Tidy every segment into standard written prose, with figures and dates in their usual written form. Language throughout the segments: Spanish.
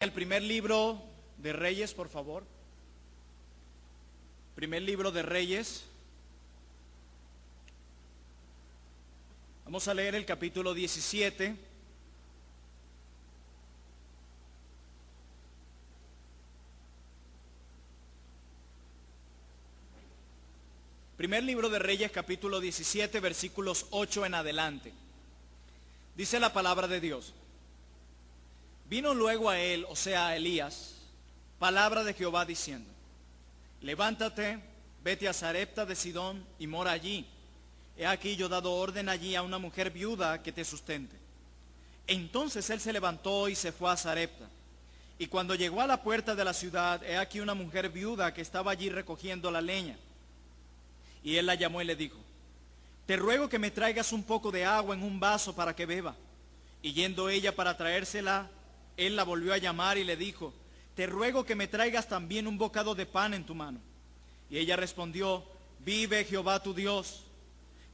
El primer libro de Reyes, por favor. Primer libro de Reyes. Vamos a leer el capítulo 17. Primer libro de Reyes, capítulo 17, versículos 8 en adelante. Dice la palabra de Dios. Vino luego a él, o sea, a Elías, palabra de Jehová diciendo: levántate, vete a Sarepta de Sidón y mora allí. He aquí yo dado orden allí a una mujer viuda que te sustente. Entonces él se levantó y se fue a Sarepta. Y cuando llegó a la puerta de la ciudad, he aquí una mujer viuda que estaba allí recogiendo la leña. Y él la llamó y le dijo: te ruego que me traigas un poco de agua en un vaso para que beba. Y yendo ella para traérsela, él la volvió a llamar y le dijo: te ruego que me traigas también un bocado de pan en tu mano. Y ella respondió: vive Jehová tu Dios,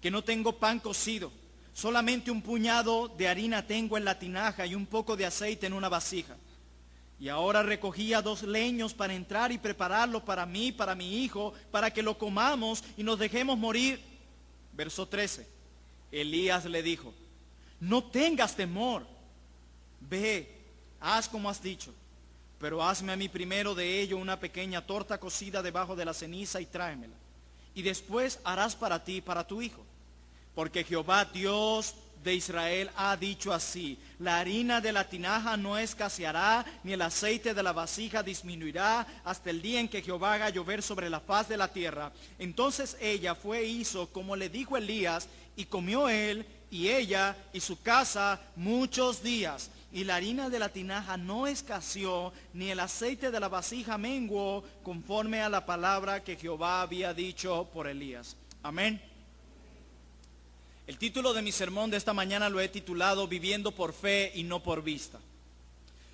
que no tengo pan cocido, solamente un puñado de harina tengo en la tinaja y un poco de aceite en una vasija. Y ahora recogía 2 leños para entrar y prepararlo para mí, para mi hijo, para que lo comamos y nos dejemos morir. Verso 13. Elías le dijo: no tengas temor, ve, haz como has dicho, pero hazme a mí primero de ello una pequeña torta cocida debajo de la ceniza y tráemela. Y después harás para ti y para tu hijo. Porque Jehová Dios de Israel ha dicho así: la harina de la tinaja no escaseará, ni el aceite de la vasija disminuirá, hasta el día en que Jehová haga llover sobre la faz de la tierra. Entonces ella fue e hizo como le dijo Elías, y comió él y ella y su casa muchos días. Y la harina de la tinaja no escaseó, ni el aceite de la vasija menguó, conforme a la palabra que Jehová había dicho por Elías. Amén. El título de mi sermón de esta mañana lo he titulado Viviendo por fe y no por vista.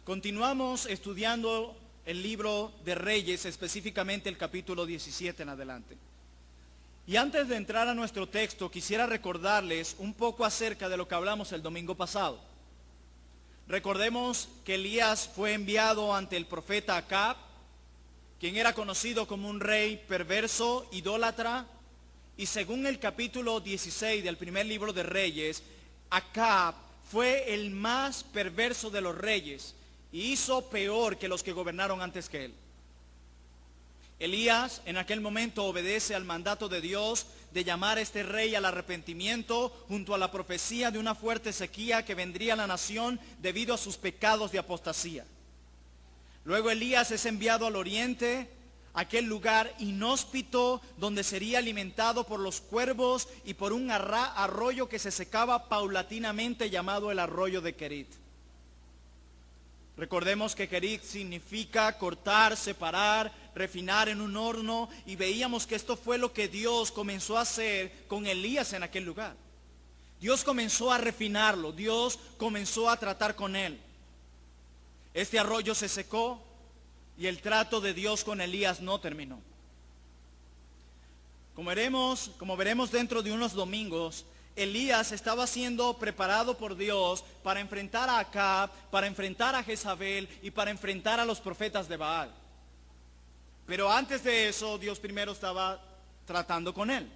Continuamos estudiando el libro de Reyes, específicamente el capítulo 17 en adelante. Y antes de entrar a nuestro texto, quisiera recordarles un poco acerca de lo que hablamos el domingo pasado. Recordemos que Elías fue enviado ante el profeta Acab, quien era conocido como un rey perverso, idólatra. Y según el capítulo 16 del primer libro de Reyes, Acab fue el más perverso de los reyes y hizo peor que los que gobernaron antes que él. Elías en aquel momento obedece al mandato de Dios de llamar a este rey al arrepentimiento, junto a la profecía de una fuerte sequía que vendría a la nación debido a sus pecados de apostasía. Luego Elías es enviado al oriente, aquel lugar inhóspito donde sería alimentado por los cuervos y por un arroyo que se secaba paulatinamente, llamado el arroyo de Kerit. Recordemos que Kerit significa cortar, separar, refinar en un horno, y veíamos que esto fue lo que Dios comenzó a hacer con Elías en aquel lugar. Dios comenzó a refinarlo, Dios comenzó a tratar con él. Este arroyo se secó y el trato de Dios con Elías no terminó. Como veremos dentro de unos domingos, Elías estaba siendo preparado por Dios para enfrentar a Acab, para enfrentar a Jezabel y para enfrentar a los profetas de Baal. Pero antes de eso, Dios primero estaba tratando con él.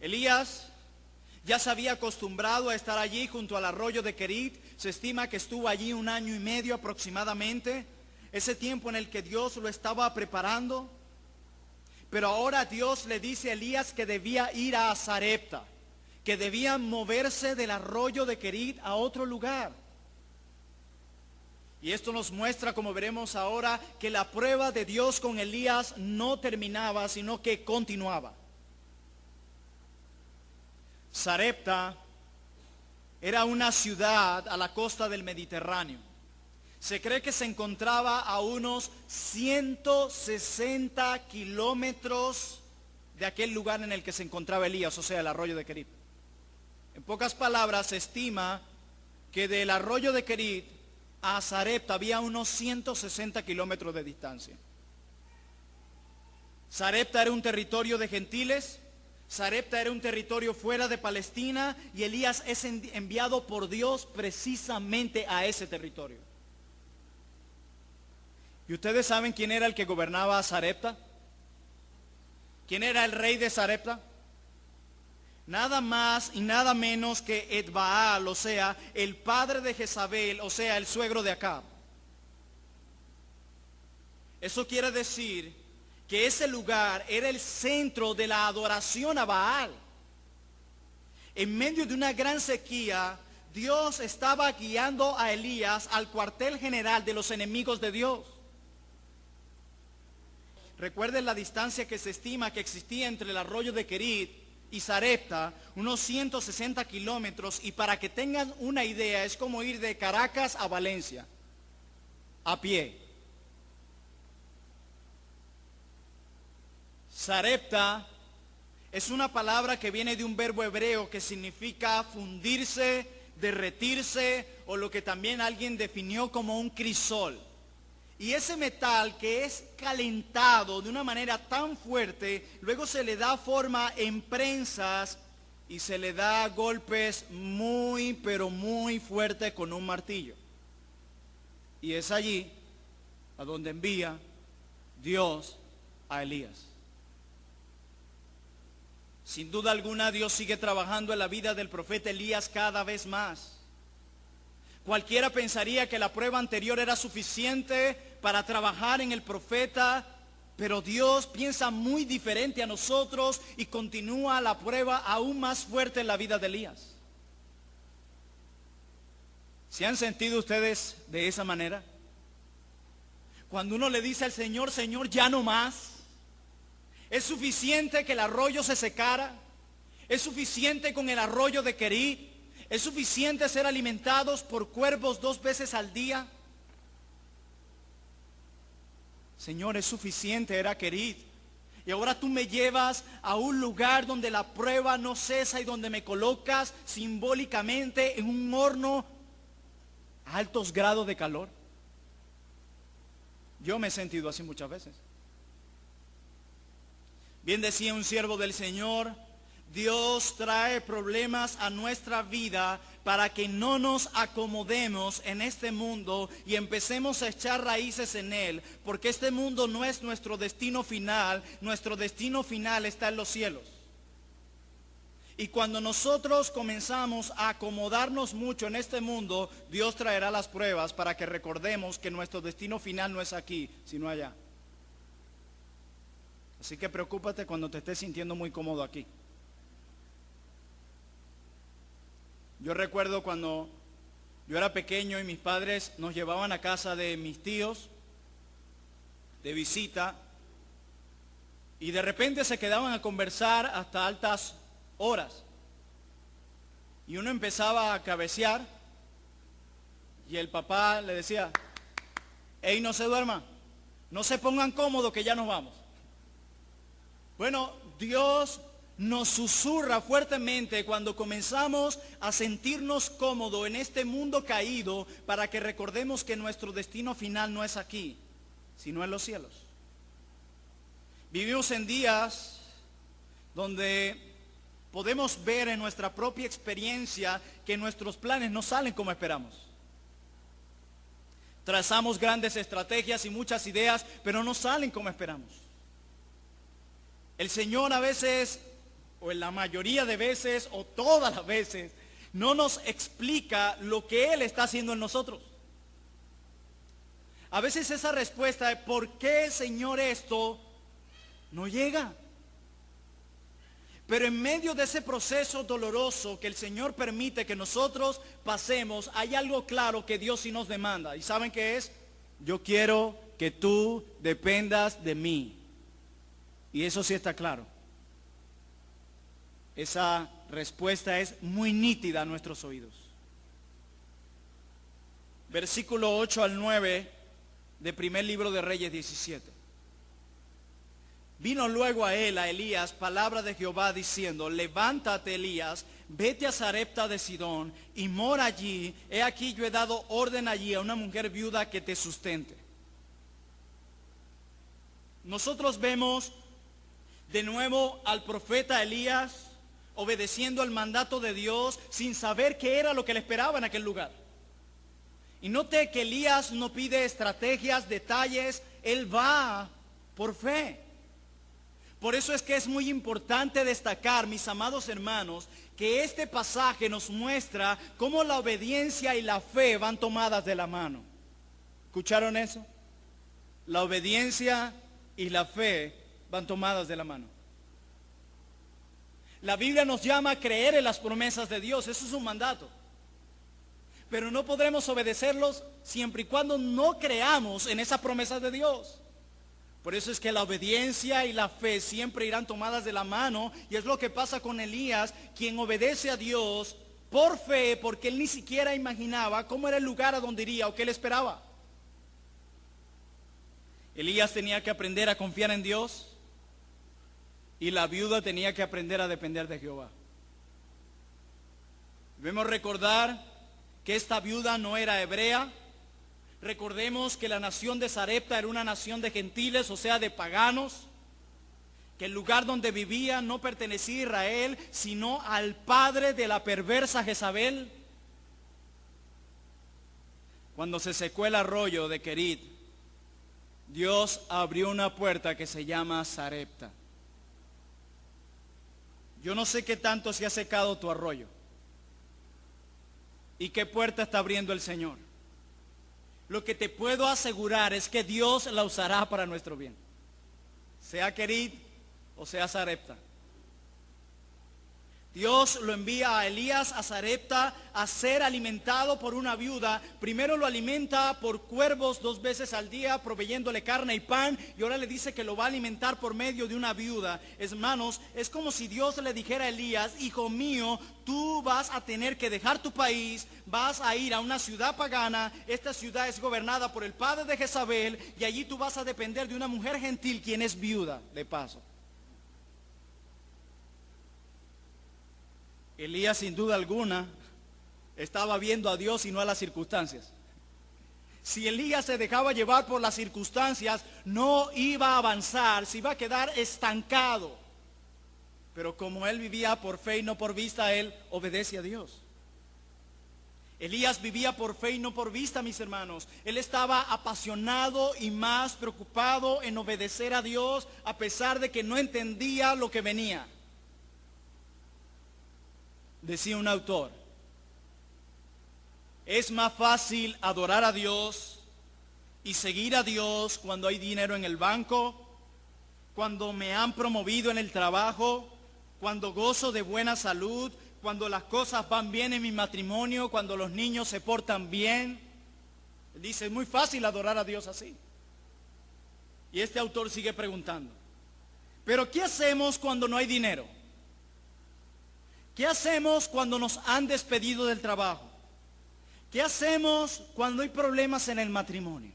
Elías ya se había acostumbrado a estar allí junto al arroyo de Kerit. Se estima que estuvo allí 1 año y medio aproximadamente, ese tiempo en el que Dios lo estaba preparando. Pero ahora Dios le dice a Elías que debía ir a Sarepta, que debía moverse del arroyo de Kerit a otro lugar. Y esto nos muestra, como veremos ahora, que la prueba de Dios con Elías no terminaba, sino que continuaba. Sarepta era una ciudad a la costa del Mediterráneo. Se cree que se encontraba a unos 160 kilómetros de aquel lugar en el que se encontraba Elías, o sea, el arroyo de Kerit. En pocas palabras, se estima que del arroyo de Kerit a Sarepta había unos 160 kilómetros de distancia. Sarepta era un territorio de gentiles, Sarepta era un territorio fuera de Palestina, y Elías es enviado por Dios precisamente a ese territorio. ¿Y ustedes saben quién era el que gobernaba Sarepta? ¿Quién era el rey de Sarepta? Nada más y nada menos que Etbaal, o sea, el padre de Jezabel, o sea, el suegro de Acab. Eso quiere decir que ese lugar era el centro de la adoración a Baal. En medio de una gran sequía, Dios estaba guiando a Elías al cuartel general de los enemigos de Dios. Recuerden la distancia que se estima que existía entre el arroyo de Querit y Sarepta, unos 160 kilómetros, y para que tengan una idea, es como ir de Caracas a Valencia, a pie. Sarepta es una palabra que viene de un verbo hebreo que significa fundirse, derretirse, o lo que también alguien definió como un crisol. Y ese metal que es calentado de una manera tan fuerte, luego se le da forma en prensas y se le da golpes muy, pero muy fuertes con un martillo. Y es allí a donde envía Dios a Elías. Sin duda alguna, Dios sigue trabajando en la vida del profeta Elías cada vez más. Cualquiera pensaría que la prueba anterior era suficiente para trabajar en el profeta, pero Dios piensa muy diferente a nosotros y continúa la prueba aún más fuerte en la vida de Elías. ¿Se han sentido ustedes de esa manera? Cuando uno le dice al Señor, Señor, ya no más. ¿Es suficiente que el arroyo se secara? ¿Es suficiente con el arroyo de Querit? ¿Es suficiente ser alimentados por cuervos 2 veces al día? Señor, es suficiente, era Querit. Y ahora tú me llevas a un lugar donde la prueba no cesa y donde me colocas simbólicamente en un horno a altos grados de calor. Yo me he sentido así muchas veces. Bien decía un siervo del Señor, Dios trae problemas a nuestra vida para que no nos acomodemos en este mundo y empecemos a echar raíces en él, porque este mundo no es nuestro destino final está en los cielos. Y cuando nosotros comenzamos a acomodarnos mucho en este mundo, Dios traerá las pruebas para que recordemos que nuestro destino final no es aquí, sino allá. Así que preocúpate cuando te estés sintiendo muy cómodo aquí. Yo recuerdo cuando yo era pequeño y mis padres nos llevaban a casa de mis tíos de visita y de repente se quedaban a conversar hasta altas horas. Y uno empezaba a cabecear y el papá le decía, hey, no se duerman, no se pongan cómodos que ya nos vamos. Bueno, Dios nos susurra fuertemente cuando comenzamos a sentirnos cómodos en este mundo caído para que recordemos que nuestro destino final no es aquí, sino en los cielos. Vivimos en días donde podemos ver en nuestra propia experiencia que nuestros planes no salen como esperamos. Trazamos grandes estrategias y muchas ideas, pero no salen como esperamos. El Señor a veces, o en la mayoría de veces, o todas las veces, no nos explica lo que Él está haciendo en nosotros. A veces esa respuesta de ¿por qué, Señor, esto no llega? Pero en medio de ese proceso doloroso que el Señor permite que nosotros pasemos, hay algo claro que Dios sí nos demanda. ¿Y saben qué es? Yo quiero que tú dependas de mí. Y eso sí está claro. Esa respuesta es muy nítida a nuestros oídos. Versículo 8 al 9 de primer libro de Reyes 17. Vino luego a él, a Elías, palabra de Jehová diciendo, levántate, Elías, vete a Sarepta de Sidón y mora allí. He aquí yo he dado orden allí a una mujer viuda que te sustente. Nosotros vemos de nuevo al profeta Elías obedeciendo al mandato de Dios sin saber qué era lo que le esperaba en aquel lugar. Y note que Elías no pide estrategias, detalles, él va por fe. Por eso es que es muy importante destacar, mis amados hermanos, que este pasaje nos muestra cómo la obediencia y la fe van tomadas de la mano. ¿Escucharon eso? La obediencia y la fe van tomadas de la mano. La Biblia nos llama a creer en las promesas de Dios, eso es un mandato. Pero no podremos obedecerlos siempre y cuando no creamos en esas promesas de Dios. Por eso es que la obediencia y la fe siempre irán tomadas de la mano, y es lo que pasa con Elías, quien obedece a Dios por fe, porque él ni siquiera imaginaba cómo era el lugar a donde iría o qué él esperaba. Elías tenía que aprender a confiar en Dios, y la viuda tenía que aprender a depender de Jehová. Debemos recordar que esta viuda no era hebrea. Recordemos que la nación de Sarepta era una nación de gentiles, o sea, de paganos, que el lugar donde vivía no pertenecía a Israel, sino al padre de la perversa Jezabel. Cuando se secó el arroyo de Querit, Dios abrió una puerta que se llama Sarepta. Yo no sé qué tanto se ha secado tu arroyo y qué puerta está abriendo el Señor. Lo que te puedo asegurar es que Dios la usará para nuestro bien, sea Querit o sea Sarepta. Dios lo envía a Elías a Sarepta a ser alimentado por una viuda. Primero lo alimenta por cuervos 2 veces al día, proveyéndole carne y pan, y ahora le dice que lo va a alimentar por medio de una viuda. Hermanos, es como si Dios le dijera a Elías: hijo mío, tú vas a tener que dejar tu país, vas a ir a una ciudad pagana, esta ciudad es gobernada por el padre de Jezabel, y allí tú vas a depender de una mujer gentil quien es viuda, de paso. Elías, sin duda alguna, estaba viendo a Dios y no a las circunstancias. Si Elías se dejaba llevar por las circunstancias, no iba a avanzar, se iba a quedar estancado. Pero como él vivía por fe y no por vista, él obedece a Dios. Elías vivía por fe y no por vista, mis hermanos. Él estaba apasionado y más preocupado en obedecer a Dios, a pesar de que no entendía lo que venía. Decía un autor: es más fácil adorar a Dios y seguir a Dios cuando hay dinero en el banco, cuando me han promovido en el trabajo, cuando gozo de buena salud, cuando las cosas van bien en mi matrimonio, cuando los niños se portan bien. Dice, es muy fácil adorar a Dios así. Y este autor sigue preguntando: ¿pero qué hacemos cuando no hay dinero? ¿Qué hacemos cuando nos han despedido del trabajo? ¿Qué hacemos cuando hay problemas en el matrimonio?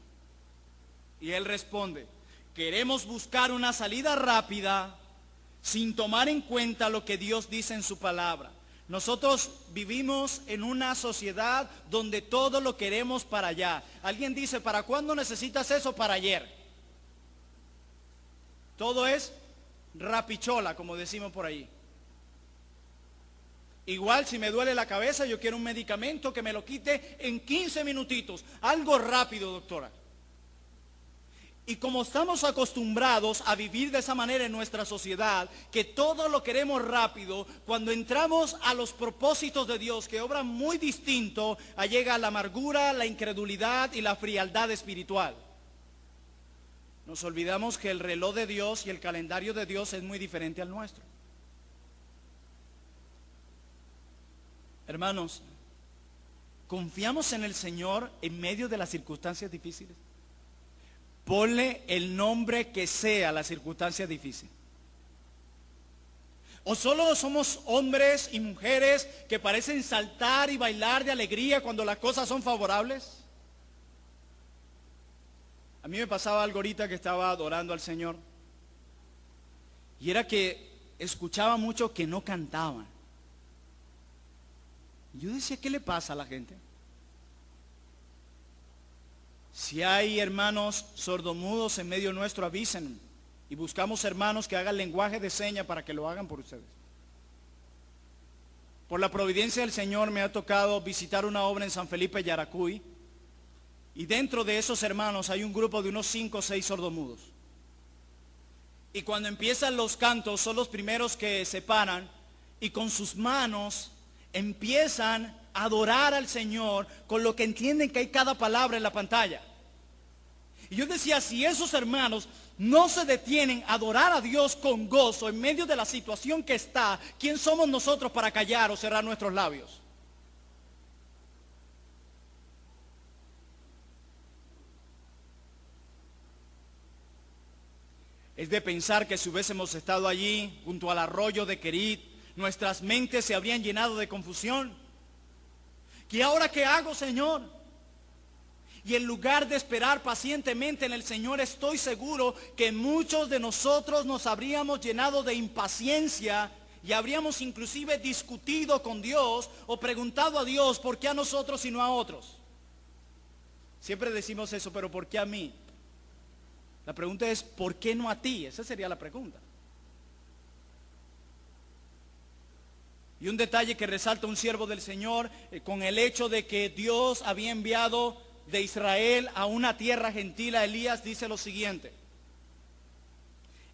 Y él responde: queremos buscar una salida rápida sin tomar en cuenta lo que Dios dice en su palabra. Nosotros vivimos en una sociedad donde todo lo queremos para allá. Alguien dice: ¿para cuándo necesitas eso? Para ayer. Todo es rapichola, como decimos por ahí. Igual si me duele la cabeza, yo quiero un medicamento que me lo quite en 15 minutitos. Algo rápido, doctora. Y como estamos acostumbrados a vivir de esa manera en nuestra sociedad, que todo lo queremos rápido, cuando entramos a los propósitos de Dios, que obran muy distinto, llega la amargura, la incredulidad y la frialdad espiritual. Nos olvidamos que el reloj de Dios y el calendario de Dios es muy diferente al nuestro. Hermanos, ¿confiamos en el Señor en medio de las circunstancias difíciles? Ponle el nombre que sea a la circunstancia difícil. ¿O solo somos hombres y mujeres que parecen saltar y bailar de alegría cuando las cosas son favorables? A mí me pasaba algo ahorita que estaba adorando al Señor, y era que escuchaba mucho que no cantaban. Yo decía, ¿qué le pasa a la gente? Si hay hermanos sordomudos en medio nuestro, avisen. Y buscamos hermanos que hagan lenguaje de señas para que lo hagan por ustedes. Por la providencia del Señor me ha tocado visitar una obra en San Felipe, Yaracuy. Y dentro de esos hermanos hay un grupo de unos 5 o 6 sordomudos. Y cuando empiezan los cantos son los primeros que se paran y con sus manos empiezan a adorar al Señor con lo que entienden que hay cada palabra en la pantalla. Y yo decía, si esos hermanos no se detienen a adorar a Dios con gozo en medio de la situación que está, ¿quién somos nosotros para callar o cerrar nuestros labios? Es de pensar que si hubiésemos estado allí junto al arroyo de Querit, nuestras mentes se habrían llenado de confusión. ¿Y ahora qué hago, Señor? Y en lugar de esperar pacientemente en el Señor, estoy seguro que muchos de nosotros nos habríamos llenado de impaciencia y habríamos inclusive discutido con Dios o preguntado a Dios, ¿por qué a nosotros y no a otros? Siempre decimos eso, pero ¿por qué a mí? La pregunta es, ¿por qué no a ti? Esa sería la pregunta. Y un detalle que resalta un siervo del Señor con el hecho de que Dios había enviado de Israel a una tierra gentil a Elías, dice lo siguiente.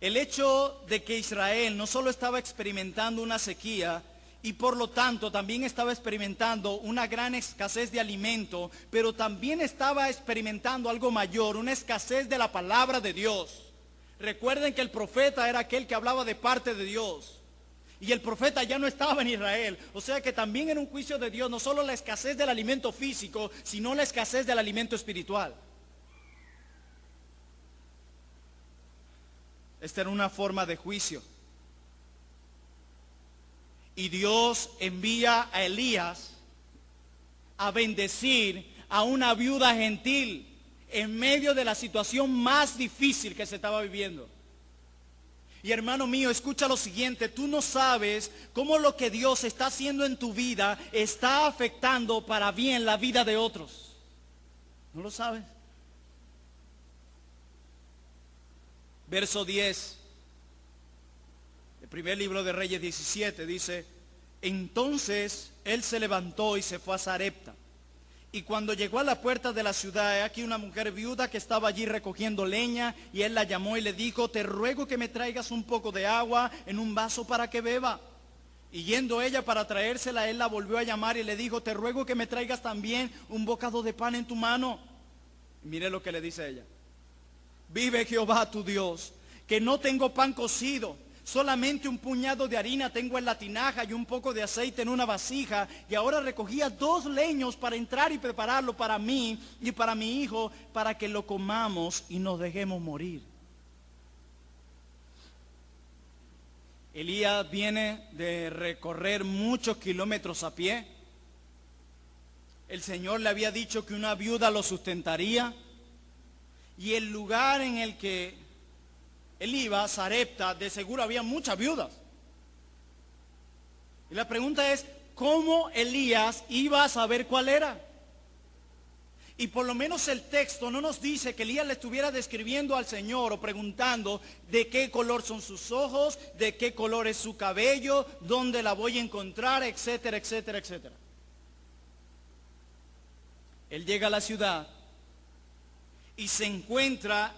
El hecho de que Israel no solo estaba experimentando una sequía y por lo tanto también estaba experimentando una gran escasez de alimento, pero también estaba experimentando algo mayor, una escasez de la palabra de Dios. Recuerden que el profeta era aquel que hablaba de parte de Dios. Y el profeta ya no estaba en Israel. O sea que también era un juicio de Dios, no solo la escasez del alimento físico, sino la escasez del alimento espiritual. Esta era una forma de juicio. Y Dios envía a Elías a bendecir a una viuda gentil en medio de la situación más difícil que se estaba viviendo. Y hermano mío, escucha lo siguiente, tú no sabes cómo lo que Dios está haciendo en tu vida está afectando para bien la vida de otros. ¿No lo sabes? Verso 10, el primer libro de Reyes 17, dice, entonces él se levantó y se fue a Sarepta. Y cuando llegó a la puerta de la ciudad, he aquí una mujer viuda que estaba allí recogiendo leña, y él la llamó y le dijo, te ruego que me traigas un poco de agua en un vaso para que beba. Y yendo ella para traérsela, él la volvió a llamar y le dijo, te ruego que me traigas también un bocado de pan en tu mano. Y mire lo que le dice ella. Vive Jehová tu Dios, que no tengo pan cocido, solamente un puñado de harina tengo en la tinaja y un poco de aceite en una vasija, y ahora recogía 2 leños para entrar y prepararlo para mí y para mi hijo, para que lo comamos y nos dejemos morir. Elías viene de recorrer muchos kilómetros a pie. El Señor le había dicho que una viuda lo sustentaría, y el lugar en el que él iba, Sarepta, de seguro había muchas viudas. Y la pregunta es, ¿cómo Elías iba a saber cuál era? Y por lo menos el texto no nos dice que Elías le estuviera describiendo al Señor o preguntando de qué color son sus ojos, de qué color es su cabello, dónde la voy a encontrar, etcétera, etcétera, etcétera. Él llega a la ciudad y se encuentra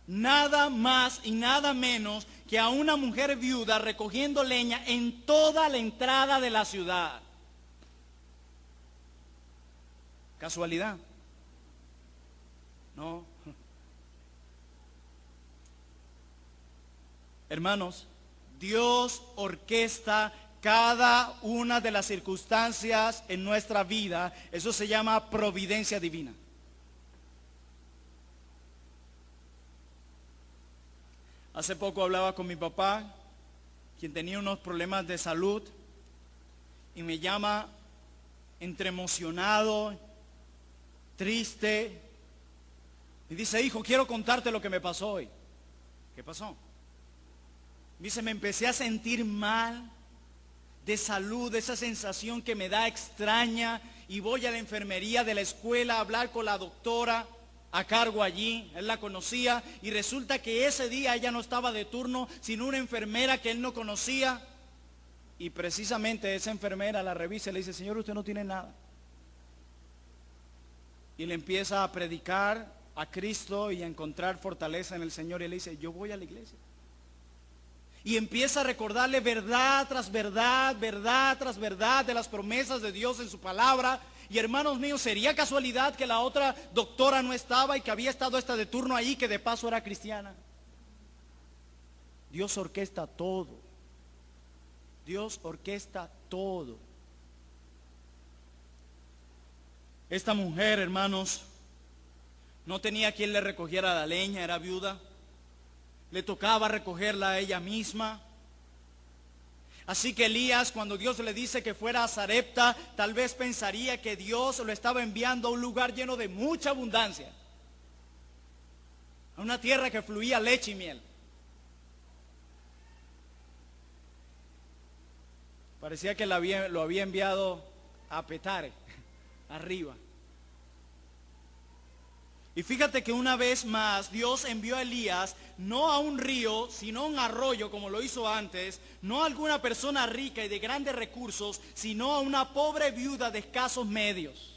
nada más y nada menos que a una mujer viuda recogiendo leña en toda la entrada de la ciudad. ¿Casualidad? No. Hermanos, Dios orquesta cada una de las circunstancias en nuestra vida. Eso se llama providencia divina. Hace poco hablaba con mi papá, quien tenía unos problemas de salud, y me llama entre emocionado, triste, y dice, hijo, quiero contarte lo que me pasó hoy. ¿Qué pasó? Dice, me empecé a sentir mal de salud, esa sensación que me da extraña, y voy a la enfermería de la escuela a hablar con la doctora a cargo allí, él la conocía, y resulta que ese día ella no estaba de turno, sino una enfermera que él no conocía, y precisamente esa enfermera la revisa y le dice, señor, usted no tiene nada. y le empieza a predicar a Cristo y a encontrar fortaleza en el Señor. Y le dice, yo voy a la iglesia. Y empieza a recordarle verdad tras verdad, verdad tras verdad de las promesas de Dios en su palabra. Y hermanos míos, ¿sería casualidad que la otra doctora no estaba y que había estado esta de turno ahí, que de paso era cristiana? Dios orquesta todo. Dios orquesta todo. Esta mujer, hermanos, no tenía quien le recogiera la leña, era viuda. Le tocaba recogerla a ella misma. Así que Elías, cuando Dios le dice que fuera a Sarepta, tal vez pensaría que Dios lo estaba enviando a un lugar lleno de mucha abundancia, a una tierra que fluía leche y miel. Parecía que lo había enviado a Petare, arriba. Y fíjate que una vez más Dios envió a Elías no a un río, sino a un arroyo, como lo hizo antes, no a alguna persona rica y de grandes recursos, sino a una pobre viuda de escasos medios.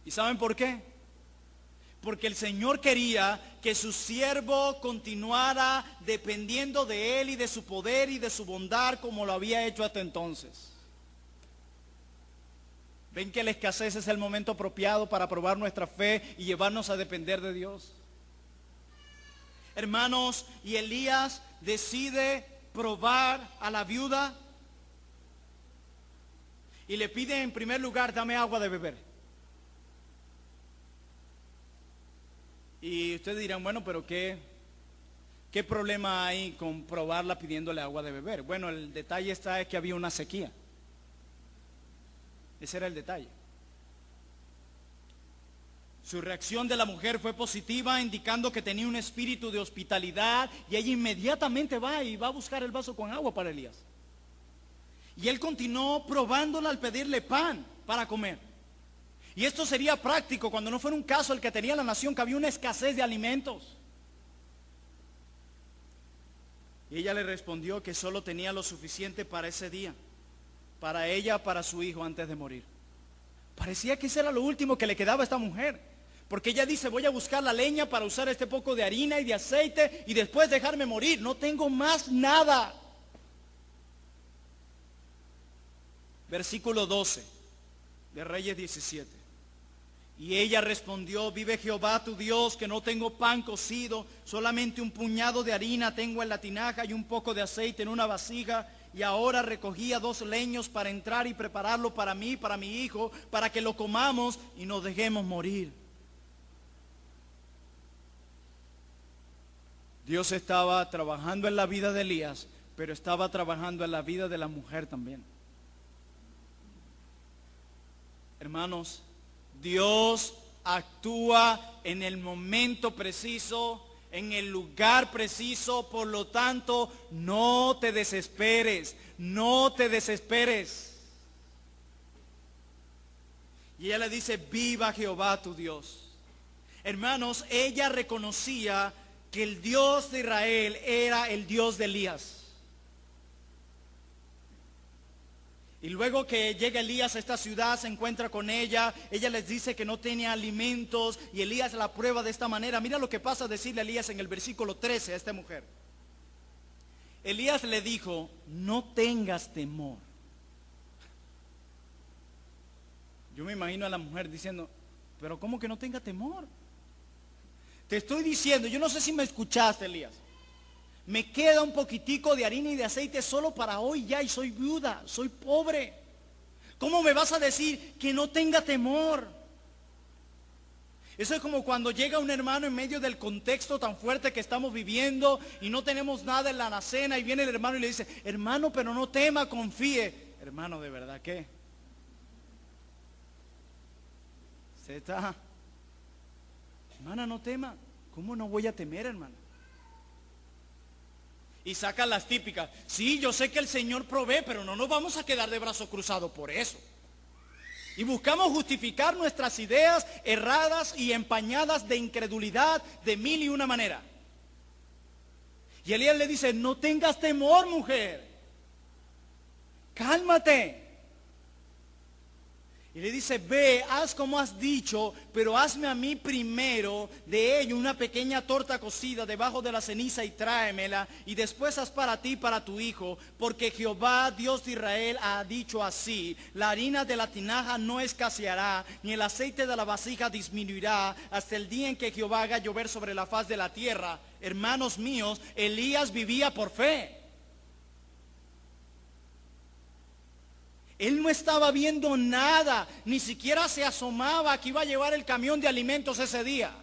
¿Y saben por qué? Porque el Señor quería que su siervo continuara dependiendo de Él y de su poder y de su bondad como lo había hecho hasta entonces. ¿Ven que la escasez es el momento apropiado para probar nuestra fe y llevarnos a depender de Dios? Hermanos, y Elías decide probar a la viuda y le pide en primer lugar, dame agua de beber. Y ustedes dirán, bueno, pero ¿qué problema hay con probarla pidiéndole agua de beber? Bueno, el detalle está es que había una sequía. Ese era el detalle. Su reacción de la mujer fue positiva, indicando que tenía un espíritu de hospitalidad, y ella inmediatamente va a buscar el vaso con agua para Elías. Y él continuó probándola al pedirle pan para comer. Y esto sería práctico cuando no fuera un caso el que tenía la nación, que había una escasez de alimentos. Y ella le respondió que solo tenía lo suficiente para ese día, para ella, para su hijo antes de morir. Parecía que eso era lo último que le quedaba a esta mujer, porque ella dice, voy a buscar la leña para usar este poco de harina y de aceite y después dejarme morir, no tengo más nada. Versículo 12 de Reyes 17. Y ella respondió, vive Jehová tu Dios, que no tengo pan cocido, solamente un puñado de harina tengo en la tinaja y un poco de aceite en una vasija. Y ahora recogía 2 leños para entrar y prepararlo para mí, para mi hijo, para que lo comamos y nos dejemos morir. Dios estaba trabajando en la vida de Elías, pero estaba trabajando en la vida de la mujer también. Hermanos, Dios actúa en el momento preciso, en el lugar preciso, por lo tanto, no te desesperes, no te desesperes. Y ella le dice, viva Jehová tu Dios. Hermanos, ella reconocía que el Dios de Israel era el Dios de Elías. Y luego que llega Elías a esta ciudad, se encuentra con ella les dice que no tenía alimentos, y Elías la prueba de esta manera. Mira lo que pasa a decirle a Elías en el versículo 13 a esta mujer. Elías le dijo, no tengas temor. Yo me imagino a la mujer diciendo, pero ¿cómo que no tenga temor? Te estoy diciendo, yo no sé si me escuchaste, Elías. Me queda un poquitico de harina y de aceite solo para hoy ya, y soy viuda, soy pobre. ¿Cómo me vas a decir que no tenga temor? Eso es como cuando llega un hermano en medio del contexto tan fuerte que estamos viviendo y no tenemos nada en la alacena, y viene el hermano y le dice, hermano, pero no tema, confíe. Hermano, ¿de verdad qué? ¿Usted está? Hermana, no tema. ¿Cómo no voy a temer, hermano? Y sacan las típicas. Sí, yo sé que el Señor provee, pero no nos vamos a quedar de brazos cruzados por eso. Y buscamos justificar nuestras ideas erradas y empañadas de incredulidad de mil y una manera. Y Elías le dice, no tengas temor, mujer. Cálmate. Y le dice, ve, haz como has dicho, pero hazme a mí primero de ello una pequeña torta cocida debajo de la ceniza y tráemela, y después haz para ti y para tu hijo, porque Jehová, Dios de Israel, ha dicho así, la harina de la tinaja no escaseará, ni el aceite de la vasija disminuirá, hasta el día en que Jehová haga llover sobre la faz de la tierra. Hermanos míos, Elías vivía por fe. Él no estaba viendo nada, ni siquiera se asomaba que iba a llevar el camión de alimentos ese día.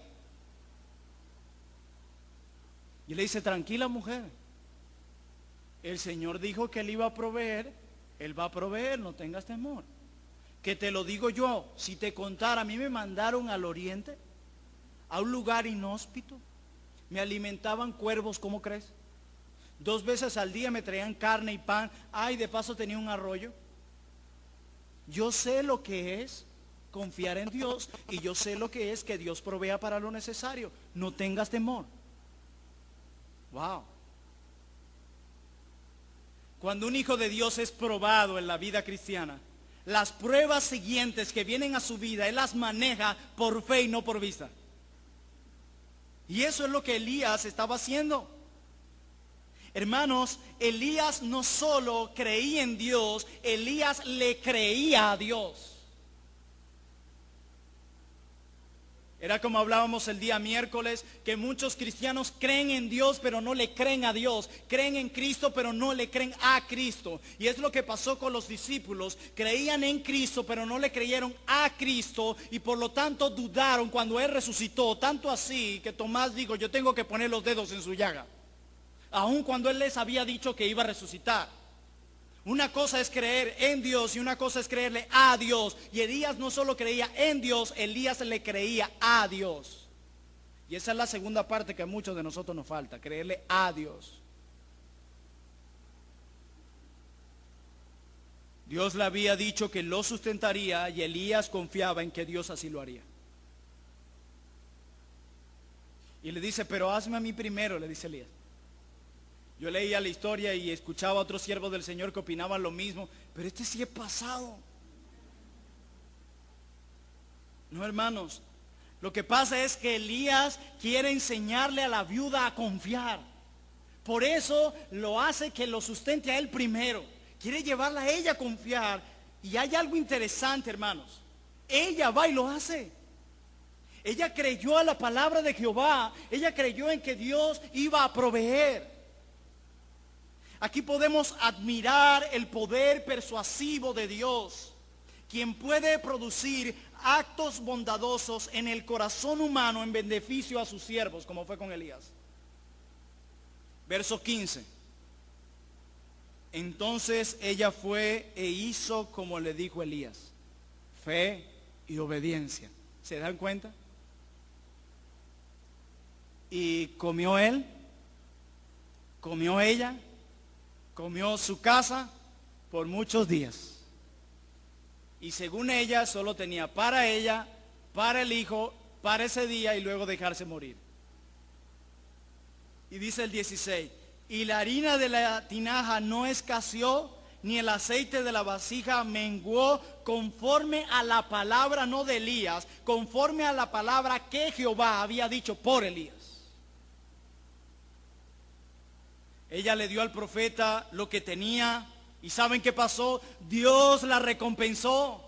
Y le dice, tranquila mujer, el Señor dijo que Él iba a proveer, Él va a proveer, no tengas temor. Que te lo digo yo, si te contara, a mí me mandaron al oriente, a un lugar inhóspito, me alimentaban cuervos, ¿cómo crees? 2 veces al día me traían carne y pan, ay, de paso tenía un arroyo. Yo sé lo que es confiar en Dios y yo sé lo que es que Dios provea para lo necesario. No tengas temor. Wow. Cuando un hijo de Dios es probado en la vida cristiana, las pruebas siguientes que vienen a su vida, Él las maneja por fe y no por vista. Y eso es lo que Elías estaba haciendo. Hermanos, Elías no solo creía en Dios, Elías le creía a Dios. Era como hablábamos el día miércoles, que muchos cristianos creen en Dios, pero no le creen a Dios. Creen en Cristo, pero no le creen a Cristo. Y es lo que pasó con los discípulos. Creían en Cristo, pero no le creyeron a Cristo. Y por lo tanto dudaron cuando Él resucitó. Tanto así que Tomás dijo, yo tengo que poner los dedos en su llaga. Aun cuando Él les había dicho que iba a resucitar. Una cosa es creer en Dios y una cosa es creerle a Dios. Y Elías no solo creía en Dios, Elías le creía a Dios. Y esa es la segunda parte que a muchos de nosotros nos falta, creerle a Dios. Dios le había dicho que lo sustentaría y Elías confiaba en que Dios así lo haría. Y le dice, pero hazme a mí primero, le dice Elías. Yo leía la historia y escuchaba a otros siervos del Señor que opinaban lo mismo, pero este sí es pasado. No, hermanos, lo que pasa es que Elías quiere enseñarle a la viuda a confiar. Por eso lo hace que lo sustente a él primero. Quiere llevarla a ella a confiar. Y hay algo interesante, hermanos. Ella va y lo hace. Ella creyó a la palabra de Jehová. Ella creyó en que Dios iba a proveer. Aquí podemos admirar el poder persuasivo de Dios, quien puede producir actos bondadosos en el corazón humano en beneficio a sus siervos, como fue con Elías. Verso 15. Entonces ella fue e hizo como le dijo Elías. Fe y obediencia. ¿Se dan cuenta? Y comió él, comió ella, comió su casa por muchos días. Y según ella, solo tenía para ella, para el hijo, para ese día y luego dejarse morir. Y dice el 16, y la harina de la tinaja no escaseó, ni el aceite de la vasija menguó, conforme a la palabra, no de Elías, conforme a la palabra que Jehová había dicho por Elías. Ella le dio al profeta lo que tenía. ¿Y saben qué pasó? Dios la recompensó.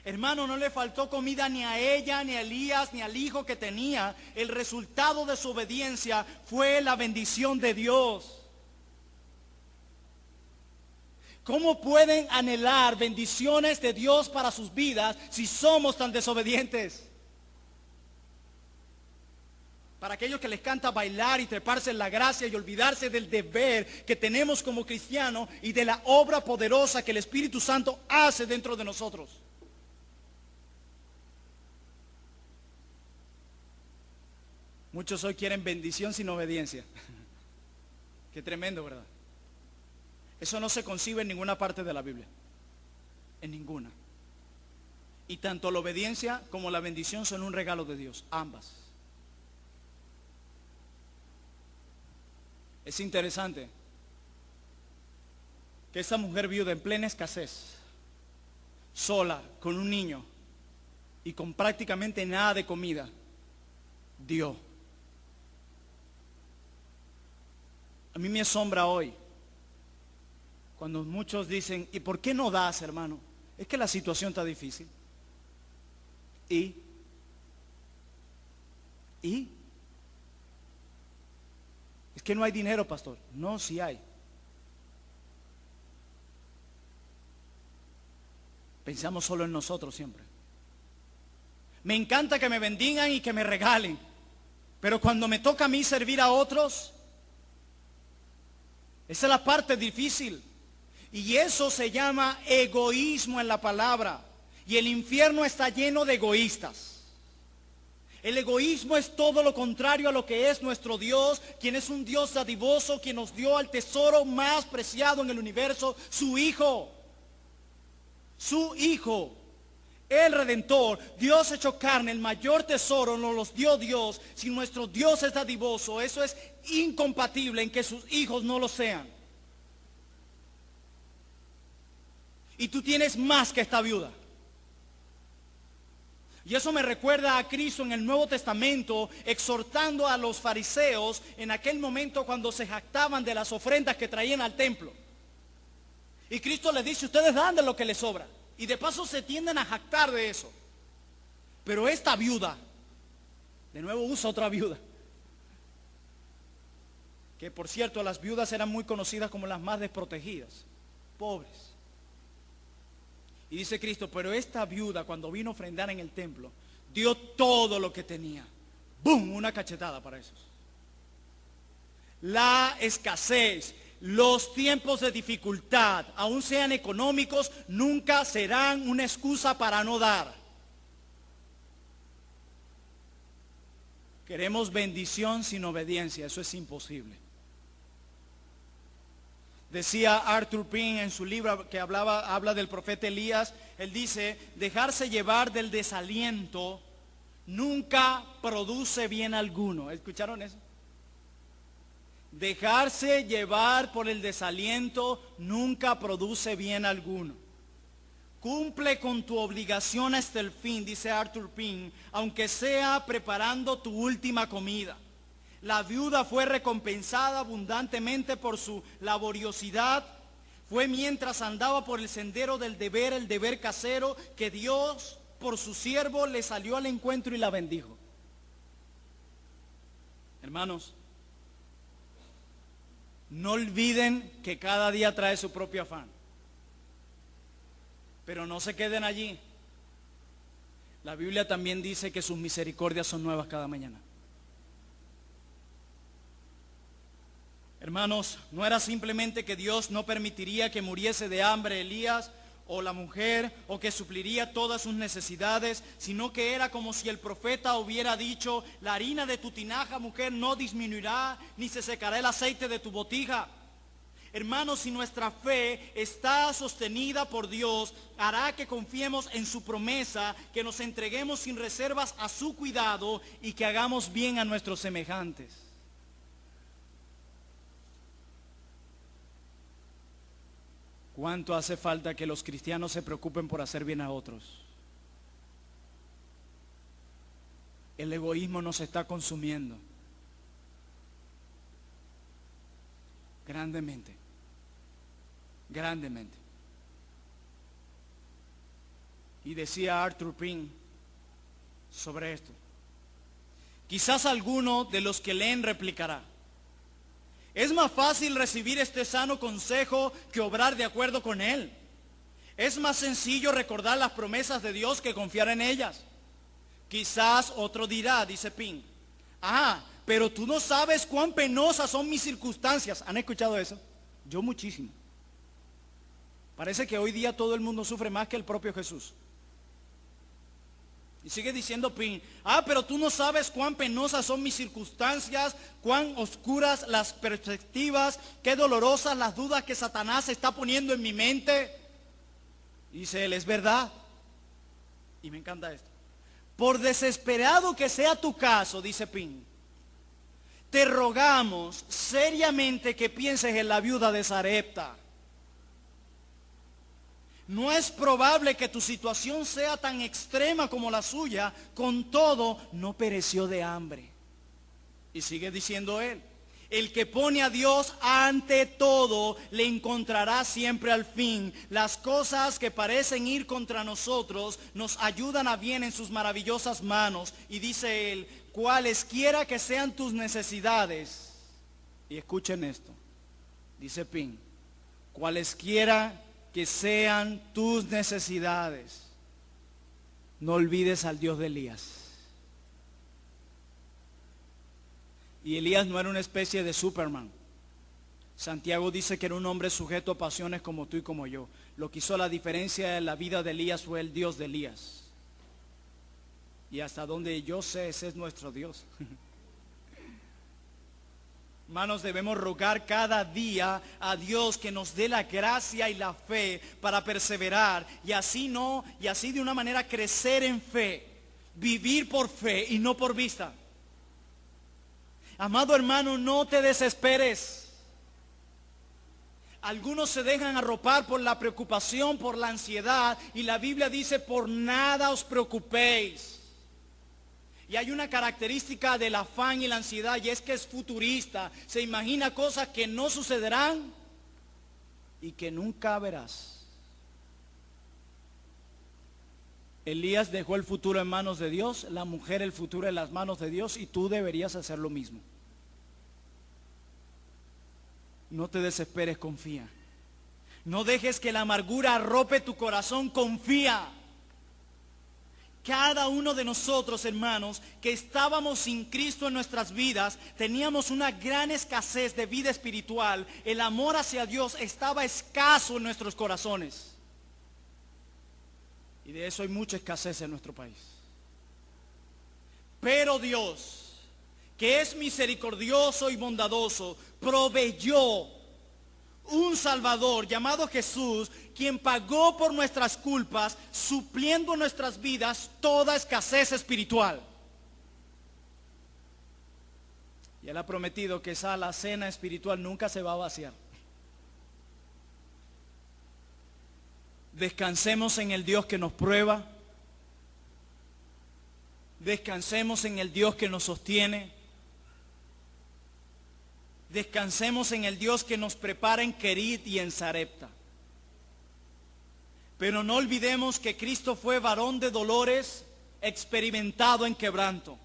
Hermano, no le faltó comida ni a ella, ni a Elías, ni al hijo que tenía. El resultado de su obediencia fue la bendición de Dios. ¿Cómo pueden anhelar bendiciones de Dios para sus vidas si somos tan desobedientes? Para aquellos que les canta bailar y treparse en la gracia y olvidarse del deber que tenemos como cristianos y de la obra poderosa que el Espíritu Santo hace dentro de nosotros. Muchos hoy quieren bendición sin obediencia. Qué tremendo, ¿verdad? Eso no se concibe en ninguna parte de la Biblia. En ninguna. Y tanto la obediencia como la bendición son un regalo de Dios, ambas. Es interesante que esta mujer viuda en plena escasez sola, con un niño y con prácticamente nada de comida, dio. A mí me asombra hoy cuando muchos dicen, ¿y por qué no das, hermano? Es que la situación está difícil. ¿Y? Es que no hay dinero, pastor. No, sí hay. Pensamos solo en nosotros siempre. Me encanta que me bendigan y que me regalen, pero cuando me toca a mí servir a otros, esa es la parte difícil. Y eso se llama egoísmo en la palabra. Y el infierno está lleno de egoístas. El egoísmo es todo lo contrario a lo que es nuestro Dios, quien es un Dios dadivoso, quien nos dio al tesoro más preciado en el universo, su Hijo. Su Hijo, el Redentor, Dios hecho carne, el mayor tesoro nos los dio Dios. Si nuestro Dios es dadivoso, eso es incompatible en que sus hijos no lo sean. Y tú tienes más que esta viuda. Y eso me recuerda a Cristo en el Nuevo Testamento, exhortando a los fariseos en aquel momento cuando se jactaban de las ofrendas que traían al templo. Y Cristo les dice, ustedes dan de lo que les sobra. Y de paso se tienden a jactar de eso. Pero esta viuda, de nuevo usa otra viuda. Que por cierto, las viudas eran muy conocidas como las más desprotegidas, pobres. Y dice Cristo, pero esta viuda cuando vino a ofrendar en el templo, dio todo lo que tenía. ¡Bum! Una cachetada para esos. La escasez, los tiempos de dificultad, aun sean económicos, nunca serán una excusa para no dar. Queremos bendición sin obediencia, eso es imposible. Decía Arthur Pink en su libro que habla del profeta Elías, él dice, dejarse llevar del desaliento nunca produce bien alguno. ¿Escucharon eso? Dejarse llevar por el desaliento nunca produce bien alguno. Cumple con tu obligación hasta el fin, dice Arthur Pink, aunque sea preparando tu última comida. La viuda fue recompensada abundantemente por su laboriosidad. Fue mientras andaba por el sendero del deber, el deber casero, que Dios, por su siervo, le salió al encuentro y la bendijo. Hermanos, no olviden que cada día trae su propio afán. Pero no se queden allí. La Biblia también dice que sus misericordias son nuevas cada mañana. Hermanos, no era simplemente que Dios no permitiría que muriese de hambre Elías o la mujer, o que supliría todas sus necesidades, sino que era como si el profeta hubiera dicho, la harina de tu tinaja, mujer, no disminuirá, ni se secará el aceite de tu botija. Hermanos, si nuestra fe está sostenida por Dios, hará que confiemos en su promesa, que nos entreguemos sin reservas a su cuidado y que hagamos bien a nuestros semejantes. ¿Cuánto hace falta que los cristianos se preocupen por hacer bien a otros? El egoísmo nos está consumiendo grandemente, grandemente. Y decía Arthur Pink sobre esto. Quizás alguno de los que leen replicará, es más fácil recibir este sano consejo que obrar de acuerdo con él. Es más sencillo recordar las promesas de Dios que confiar en ellas. Quizás otro dirá, dice Pink, pero tú no sabes cuán penosas son mis circunstancias. ¿Han escuchado eso? Yo muchísimo. Parece que hoy día todo el mundo sufre más que el propio Jesús. Y sigue diciendo Pink, pero tú no sabes cuán penosas son mis circunstancias, cuán oscuras las perspectivas, qué dolorosas las dudas que Satanás está poniendo en mi mente. Y dice él, es verdad. Y me encanta esto. Por desesperado que sea tu caso, dice Pink, te rogamos seriamente que pienses en la viuda de Sarepta. No es probable que tu situación sea tan extrema como la suya, con todo, no pereció de hambre. Y sigue diciendo él, el que pone a Dios ante todo, le encontrará siempre al fin. Las cosas que parecen ir contra nosotros, nos ayudan a bien en sus maravillosas manos. Y dice él, cualesquiera que sean tus necesidades. Y escuchen esto, dice Pin, cualesquiera que sean tus necesidades, no olvides al Dios de Elías. Y Elías no era una especie de Superman. Santiago dice que era un hombre sujeto a pasiones como tú y como yo. Lo que hizo la diferencia en la vida de Elías fue el Dios de Elías. Y hasta donde yo sé, ese es nuestro Dios. Hermanos, debemos rogar cada día a Dios que nos dé la gracia y la fe para perseverar y así de una manera crecer en fe, vivir por fe y no por vista. Amado hermano, no te desesperes. Algunos se dejan arropar por la preocupación, por la ansiedad, y la Biblia dice, por nada os preocupéis. Y hay una característica del afán y la ansiedad, y es que es futurista. Se imagina cosas que no sucederán y que nunca verás. Elías dejó el futuro en manos de Dios, la mujer el futuro en las manos de Dios, y tú deberías hacer lo mismo. No te desesperes, confía. No dejes que la amargura arrope tu corazón, confía. Cada uno de nosotros, hermanos, que estábamos sin Cristo en nuestras vidas, teníamos una gran escasez de vida espiritual. El amor hacia Dios estaba escaso en nuestros corazones. Y de eso hay mucha escasez en nuestro país. Pero Dios, que es misericordioso y bondadoso, proveyó un Salvador llamado Jesús, quien pagó por nuestras culpas, supliendo en nuestras vidas toda escasez espiritual. Y Él ha prometido que esa alacena espiritual nunca se va a vaciar. Descansemos en el Dios que nos prueba. Descansemos en el Dios que nos sostiene. Descansemos en el Dios que nos prepara en Kerit y en Sarepta. Pero no olvidemos que Cristo fue varón de dolores, experimentado en quebranto.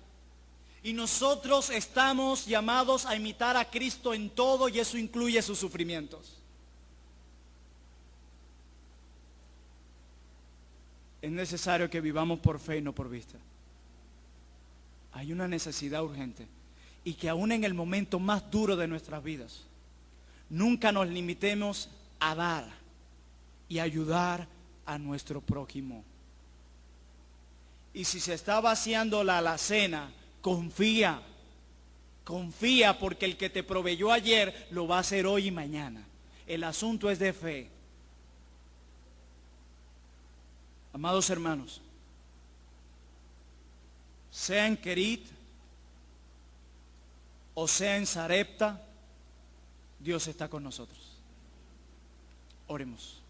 Y nosotros estamos llamados a imitar a Cristo en todo, y eso incluye sus sufrimientos. Es necesario que vivamos por fe y no por vista. Hay una necesidad urgente. Y que aún en el momento más duro de nuestras vidas, nunca nos limitemos a dar y ayudar a nuestro prójimo. Y si se está vaciando la alacena, confía. Confía, porque el que te proveyó ayer lo va a hacer hoy y mañana. El asunto es de fe. Amados hermanos, sea en Kerit o sea en Sarepta, Dios está con nosotros. Oremos.